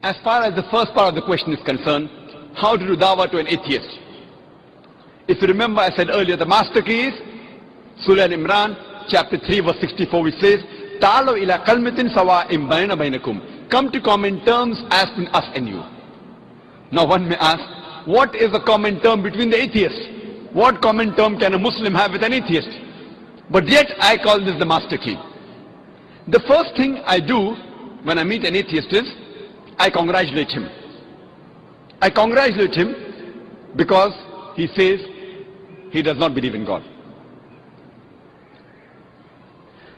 As far as the first part of the question is concerned, how to do dawah to an atheist? If you remember, I said earlier, the master key is Surah Al-Imran, chapter 3, verse 64, which says, Ta'alaw ila kalmatin sawa'im bayna baynakum. Come to common terms as between us and you. Now one may ask, what is a common term between the atheists? What common term can a Muslim have with an atheist? But yet I call this the master key. The first thing I do when I meet an atheist is, I congratulate him. I congratulate him because he says he does not believe in God.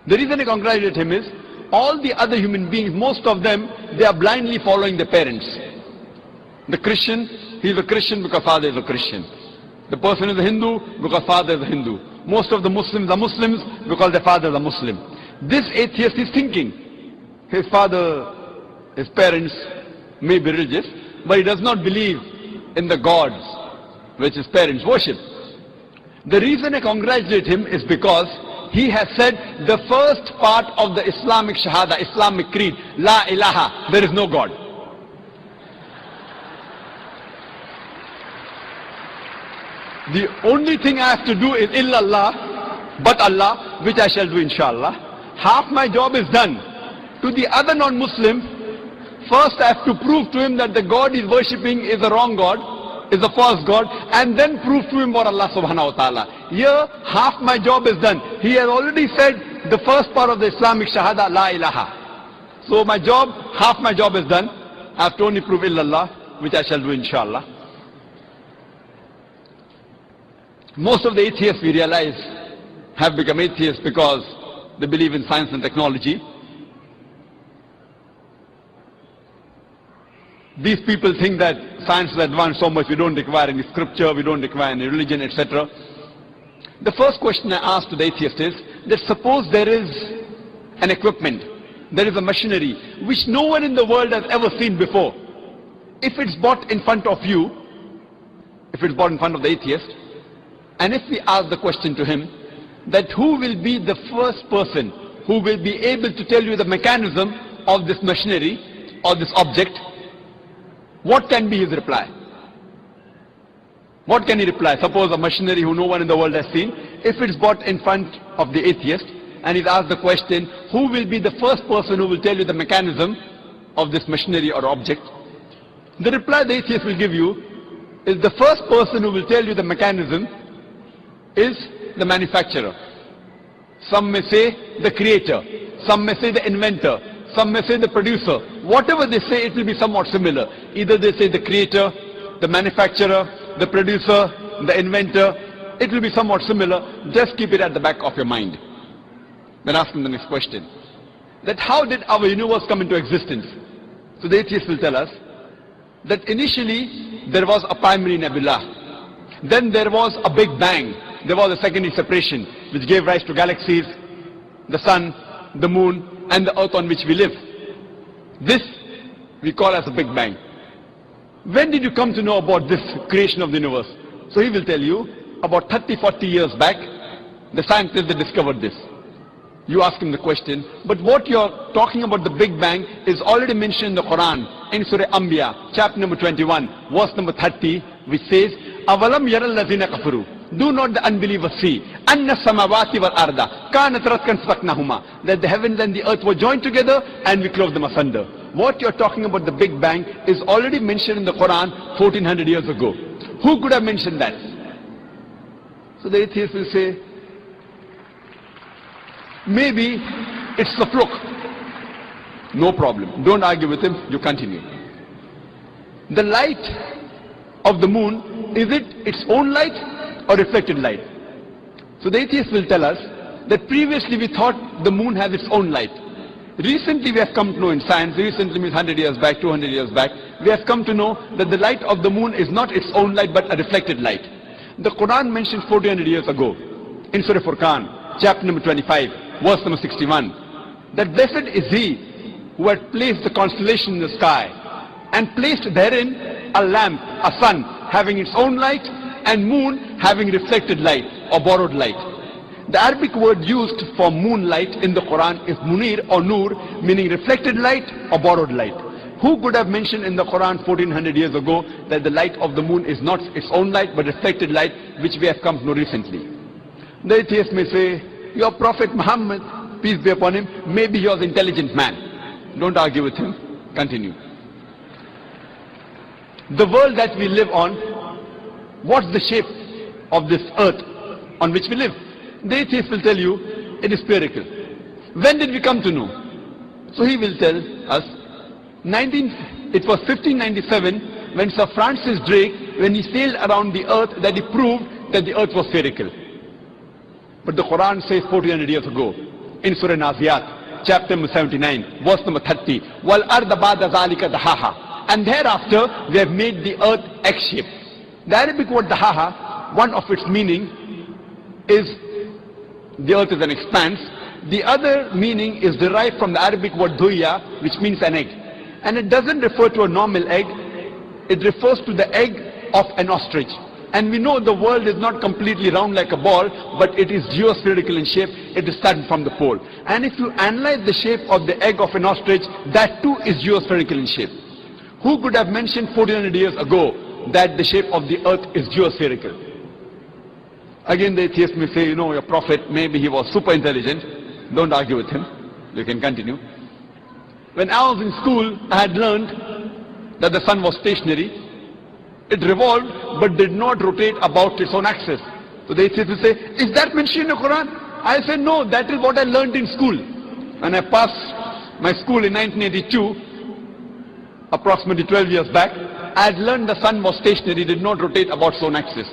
The reason I congratulate him is, all the other human beings, most of them, they are blindly following their parents. The Christian, he is a Christian because father is a Christian. The person is a Hindu because father is a Hindu. Most of the Muslims are Muslims because their fathers are Muslim. This atheist is thinking, his father, his parents may be religious, but he does not believe in the gods which his parents worship. The reason I congratulate him is because he has said the first part of the Islamic Shahada, Islamic creed, La ilaha, there is no God. The only thing I have to do is illallah, but Allah, which I shall do inshallah. Half my job is done. To the other non-Muslim, first I have to prove to him that the God he's worshipping is a wrong God, is a false God, and then prove to him what Allah subhanahu wa ta'ala. Here, half my job is done. He has already said the first part of the Islamic Shahada, La ilaha. So my job, half my job is done. I have to only prove illallah, which I shall do inshallah. Most of the atheists, we realize, have become atheists because they believe in science and technology. These people think that science has advanced so much, we don't require any scripture, we don't require any religion, etc. The first question I ask to the atheist is that suppose there is an equipment, there is a machinery which no one in the world has ever seen before. If it's brought in front of you, if it's brought in front of the atheist, and if we ask the question to him, that who will be the first person who will be able to tell you the mechanism of this machinery or this object, what can be his reply? What can he reply? Suppose a machinery who no one in the world has seen, if it's brought in front of the atheist and he's asked the question, who will be the first person who will tell you the mechanism of this machinery or object? The reply the atheist will give you is the first person who will tell you the mechanism is the manufacturer. Some may say the creator, some may say the inventor, some may say the producer. Whatever they say, it will be somewhat similar. Either they say the creator, the manufacturer, the producer, the inventor. It will be somewhat similar. Just keep it at the back of your mind. Then ask him the next question. That how did our universe come into existence? So the atheist will tell us that initially there was a primary nebula. Then there was a big bang. There was a secondary separation which gave rise to galaxies, the sun, the moon, and the earth on which we live. This we call as a Big Bang. When did you come to know about this creation of the universe? So he will tell you, about 30-40 years back, the scientists that discovered this. You ask him the question, but what you're talking about the Big Bang is already mentioned in the Quran, in Surah Anbiya, chapter number 21, verse number 30, which says, Avalam yaral lazina kafaru. Do not the unbelievers see anna samawati wal arda kanat ratkan saknahuma, that the heavens and the earth were joined together and we clove them asunder. What you're talking about the Big Bang is already mentioned in the Quran 1400 years ago. Who could have mentioned that? So the atheist will say, maybe it's a fluke. No problem. Don't argue with him. You continue. The light of the moon, is it its own light or reflected light? So the atheist will tell us that previously we thought the moon has its own light. Recently we have come to know in science, recently means 100 years back, 200 years back, we have come to know that the light of the moon is not its own light but a reflected light. The Quran mentioned 1400 years ago in Surah Furqan, chapter number 25, verse number 61, that blessed is he who had placed the constellation in the sky and placed therein a lamp, a sun having its own light and moon having reflected light or borrowed light. The Arabic word used for moonlight in the Quran is munir or nur, meaning reflected light or borrowed light. Who could have mentioned in the Quran 1400 years ago that the light of the moon is not its own light but reflected light, which we have come to know recently? The atheist may say, your Prophet Muhammad, peace be upon him, maybe he was an intelligent man. Don't argue with him. Continue. The world that we live on, what's the shape of this earth on which we live? The atheist will tell you, it is spherical. When did we come to know? So he will tell us, it was 1597 when Sir Francis Drake, when he sailed around the earth, that he proved that the earth was spherical. But the Quran says 1400 years ago, in Surah Naziyat, chapter number 79, verse number 30, Wal arda ba'da zalika dahaha. And thereafter, we have made the earth egg-shaped. The Arabic word dahaha, one of its meaning is the earth is an expanse. The other meaning is derived from the Arabic word duya, which means an egg. And it doesn't refer to a normal egg, it refers to the egg of an ostrich. And we know the world is not completely round like a ball, but it is geospherical in shape. It is starting from the pole. And if you analyze the shape of the egg of an ostrich, that too is geospherical in shape. Who could have mentioned 1400 years ago that the shape of the earth is geospherical? Again, the atheist may say, your prophet, maybe he was super intelligent. Don't argue with him. You can continue. When I was in school, I had learned that the sun was stationary. It revolved, but did not rotate about its own axis. So the atheist will say, is that mentioned in the Quran? I said, no, that is what I learned in school. When I passed my school in 1982, approximately 12 years back, I had learned the sun was stationary, did not rotate about its own axis.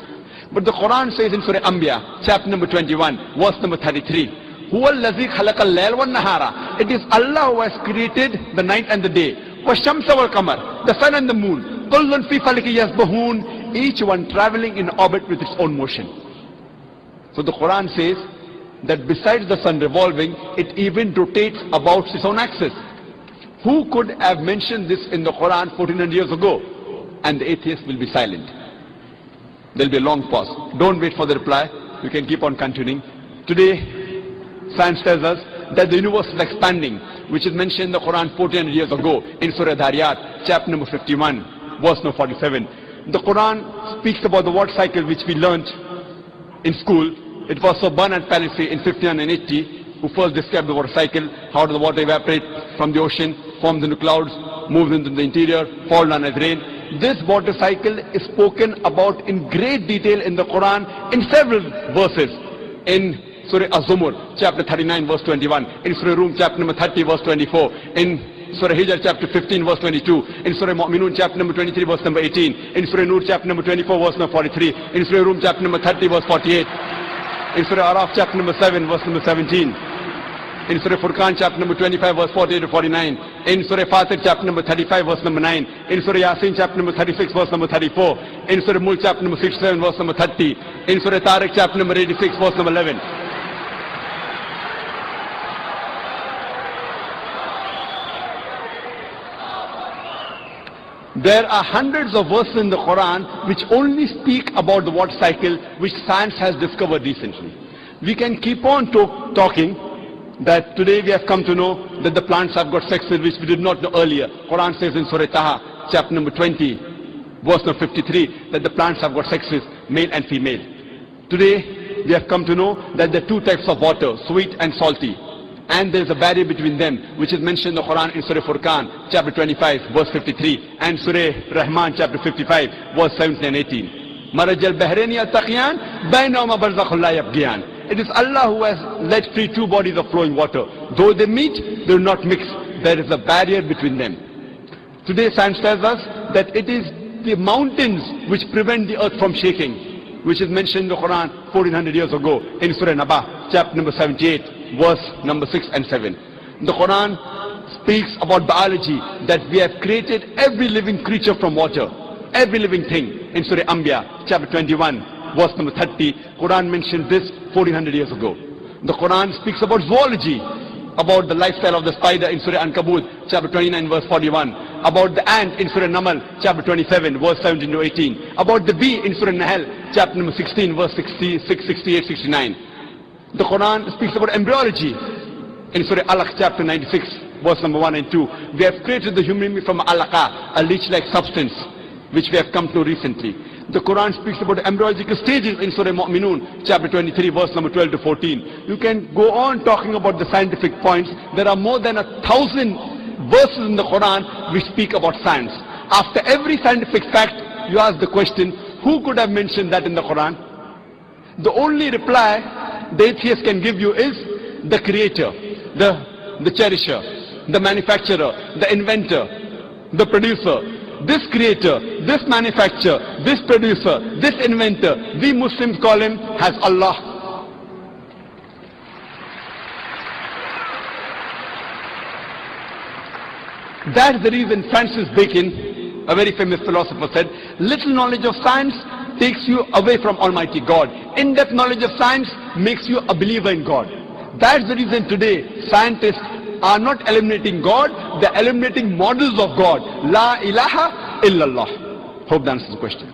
But the Quran says in Surah Anbiya, chapter number 21, verse number 33, Huwa allazi khalaqa al-layl wan-nahara. It is Allah who has created the night and the day. Wash-shamsa wal-qamar, the sun and the moon. Kullun fi falaki yasbahun, each one traveling in orbit with its own motion. So the Quran says that besides the sun revolving, it even rotates about its own axis. Who could have mentioned this in the Quran 1400 years ago? And the atheist will be silent. There will be a long pause. Don't wait for the reply. You can keep on continuing. Today, science tells us that the universe is expanding, which is mentioned in the Quran 1400 years ago in Surah Dhariyat, chapter number 51, verse number 47. The Quran speaks about the water cycle which we learnt in school. It was Sir Bernard Palissy in 1580 who first described the water cycle, how does the water evaporate from the ocean, forms into clouds, moves into the interior, fall down as rain. This water cycle is spoken about in great detail in the Quran in several verses. In Surah Az-Zumur, chapter 39, verse 21. In Surah Rum, chapter number 30, verse 24. In Surah Hijr, chapter 15, verse 22. In Surah Mu'minun, chapter number 23, verse number 18. In Surah Nur, chapter number 24, verse number 43. In Surah Rum, chapter number 30, verse 48. In Surah Araf, chapter number 7, verse number 17. In Surah Furqan, chapter number 25, verse 48 to 49. In Surah Fatir, chapter number 35, verse number 9. In Surah Yasin, chapter number 36, verse number 34. In Surah Mulk, chapter number 67, verse number 30. In Surah Tariq, chapter number 86, verse number 11. There are hundreds of verses in the Quran which only speak about the water cycle which science has discovered recently. We can keep on talking that today we have come to know that the plants have got sexes which we did not know earlier. Quran says in Surah Taha, chapter number 20, verse number 53, that the plants have got sexes, male and female. Today we have come to know that there are two types of water, sweet and salty. And there is a barrier between them, which is mentioned in the Quran in Surah Furqan, chapter 25, verse 53, and Surah Rahman, chapter 55, verse 17 and 18. Marajal Bahraini al-Taqiyan, bainahuma barzakhun la yabghiyan. It is Allah who has let free two bodies of flowing water. Though they meet, they will not mix. There is a barrier between them. Today science tells us that it is the mountains which prevent the earth from shaking, which is mentioned in the Quran 1400 years ago in Surah Naba, chapter number 78. Verse number 6 and 7. The Quran speaks about biology, that we have created every living creature from water, every living thing. In Surah Anbiya, chapter 21, verse number 30, Quran mentioned this 1400 years ago. The Quran speaks about zoology, about the lifestyle of the spider in Surah Ankabut, chapter 29, verse 41. About the ant in Surah Namal, chapter 27, verse 17 to 18. About the bee in Surah Nahl, chapter number 16, verse 66, 68, 69. The Quran speaks about embryology in Surah Alaq, chapter 96, verse number 1 and 2. We have created the human being from alaqa, a leech-like substance, which we have come to recently. The Quran speaks about embryological stages in Surah Mu'minun, chapter 23, verse number 12 to 14. You can go on talking about the scientific points. There are more than 1,000 verses in the Quran which speak about science. After every scientific fact, you ask the question, who could have mentioned that in the Quran? The only reply the atheist can give you is the creator, the cherisher, the manufacturer, the inventor, the producer. This creator, this manufacturer, this producer, this inventor, we Muslims call him as Allah. That's the reason Francis Bacon, a very famous philosopher, said, little knowledge of science takes you away from Almighty God. In-depth knowledge of science makes you a believer in God. That's the reason today scientists are not eliminating God, they're eliminating models of God. La ilaha illallah. Hope that answers the question.